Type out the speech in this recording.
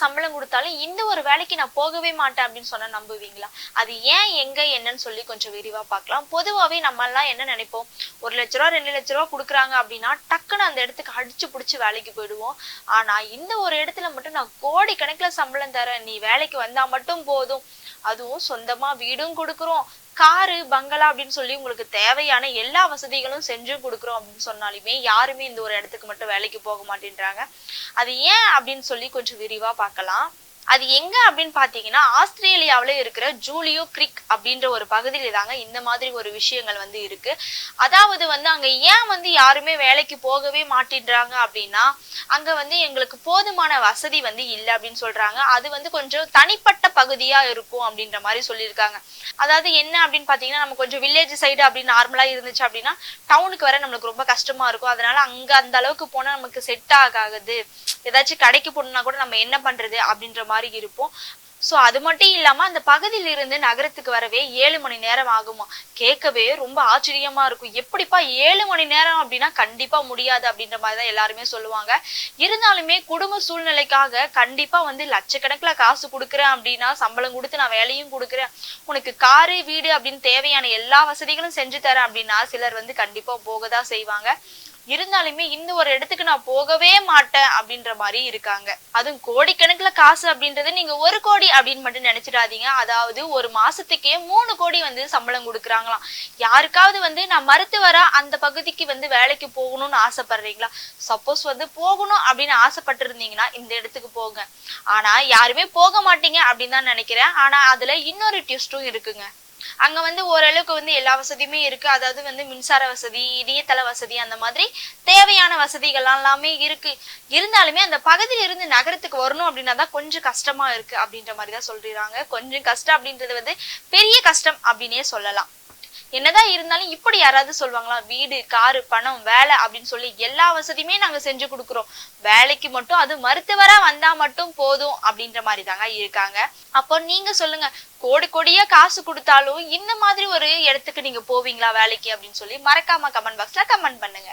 சம்பளம் கொடுத்தாலும் இந்த ஒரு வேலைக்கு நான் போகவே மாட்டேன் அப்படின்னு சொன்னா நம்புவீங்களா? அது ஏன், எங்க, என்னன்னு சொல்லி கொஞ்சம் விரிவா பார்க்கலாம். பொதுவாவே நம்ம எல்லாம் என்ன நினைப்போம், 1,00,000 2,00,000 கொடுக்குறாங்க அப்படின்னா டக்குன்னு அந்த இடத்துக்கு அடிச்சு புடிச்சு வேலைக்கு போயிடுவோம். ஆனா இந்த ஒரு இடத்துல மட்டும் நான் கோடி கணக்குல சம்பளம் தரேன், நீ வேலைக்கு வந்தா மட்டும் போதும், அதுவும் சொந்தமா வீடும் கொடுக்குறோம், காரு பங்களா அப்படின்னு சொல்லி உங்களுக்கு தேவையான எல்லா வசதிகளும் செஞ்சும் கொடுக்குறோம் அப்படின்னு சொன்னாலுமே யாருமே இந்த ஒரு இடத்துக்கு மட்டும் வேலைக்கு போக மாட்டேன்றாங்க. அது ஏன் அப்படின்னு சொல்லி கொஞ்சம் விரிவா பார்க்கலாம். அது எங்க அப்படின்னு பாத்தீங்கன்னா, ஆஸ்திரேலியாவில இருக்கிற ஜூலியோ கிரிக் அப்படின்ற ஒரு பகுதியில தாங்க இந்த மாதிரி ஒரு விஷயங்கள் வந்து இருக்கு. அதாவது வந்து அங்க ஏன் வந்து யாருமே வேலைக்கு போகவே மாட்டேன்றாங்க அப்படின்னா, அங்க வந்து எங்களுக்கு போதுமான வசதி வந்து இல்லை அப்படின்னு சொல்றாங்க. அது வந்து கொஞ்சம் தனிப்பட்ட பகுதியா இருக்கும் அப்படின்ற மாதிரி சொல்லியிருக்காங்க. அதாவது என்ன அப்படின்னு பாத்தீங்கன்னா, நம்ம கொஞ்சம் வில்லேஜ் சைடு அப்படின்னு நார்மலா இருந்துச்சு அப்படின்னா டவுனுக்கு வர நம்மளுக்கு ரொம்ப கஷ்டமா இருக்கும். அதனால அங்க அந்த அளவுக்கு போனா நமக்கு செட் ஆகாது, ஏதாச்சும் கடைக்கு போனா கூட நம்ம என்ன பண்றது அப்படின்ற மாதிரி இருப்போம். சோ அது மட்டும் இல்லாம அந்த பகுதியில இருந்து நகரத்துக்கு வரவே 7 மணி நேரம் ஆகுமா. கேட்கவே ரொம்ப ஆச்சரியமா இருக்கும். எப்படிப்பா 7 மணி நேரம் அப்படின்னா கண்டிப்பா முடியாது அப்படின்ற மாதிரிதான் எல்லாருமே சொல்லுவாங்க. இருந்தாலுமே குடும்ப சூழ்நிலைக்காக கண்டிப்பா வந்து லட்சக்கணக்குல காசு கொடுக்குறேன் அப்படின்னா, சம்பளம் கொடுத்து நான் வேலையும் கொடுக்குறேன், உனக்கு காரு வீடு அப்படின்னு தேவையான எல்லா வசதிகளும் செஞ்சு தரேன் அப்படின்னா சிலர் வந்து கண்டிப்பா போகதான் செய்வாங்க. இருந்தாலுமே இந்த ஒரு இடத்துக்கு நான் போகவே மாட்டேன் அப்படின்ற மாதிரி இருக்காங்க. அதுவும் கோடிக்கணக்குல காசு அப்படின்றது நீங்க 1 கோடி அப்படின்னு மட்டும் நினைச்சிடாதீங்க. அதாவது ஒரு மாசத்துக்கே 3 கோடி வந்து சம்பளம் கொடுக்குறாங்களாம். யாருக்காவது வந்து நான் மருத்துவரா அந்த பகுதிக்கு வந்து வேலைக்கு போகணும்னு ஆசைப்படுறீங்களா? சப்போஸ் வந்து போகணும் அப்படின்னு ஆசைப்பட்டு இருந்தீங்கன்னா இந்த இடத்துக்கு போங்க. ஆனா யாருமே போக மாட்டீங்க அப்படின்னு தான் நினைக்கிறேன். ஆனா அதுல இன்னொரு ட்விஸ்டும் இருக்குங்க. அங்க வந்து ஓரளவுக்கு வந்து எல்லா வசதியுமே இருக்கு. அதாவது வந்து மின்சார வசதி, இணையதள வசதி, அந்த மாதிரி தேவையான வசதிகள் எல்லாமே இருக்கு. இருந்தாலுமே அந்த பகுதியில இருந்து நகரத்துக்கு வரணும் அப்படின்னா தான் கொஞ்சம் கஷ்டமா இருக்கு அப்படின்ற மாதிரிதான் சொல்றாங்க. கொஞ்சம் கஷ்டம் அப்படின்றது வந்து பெரிய கஷ்டம் அப்படின்னே சொல்லலாம். என்னதான் இருந்தாலும் இப்படி யாராவது சொல்லுவாங்களா, வீடு காரு பணம் வேலை அப்படின்னு சொல்லி எல்லா வசதியுமே நாங்க செஞ்சு கொடுக்குறோம், வேலைக்கு மட்டும் அது மருத்துவரா வந்தா மட்டும் போதும் அப்படின்ற மாதிரி தாங்க இருக்காங்க. அப்போ நீங்க சொல்லுங்க, கோடி கோடியா காசு கொடுத்தாலும் இந்த மாதிரி ஒரு இடத்துக்கு நீங்க போவீங்களா வேலைக்கு அப்படின்னு சொல்லி மறக்காம கமெண்ட் பாக்ஸ்ல கமெண்ட் பண்ணுங்க.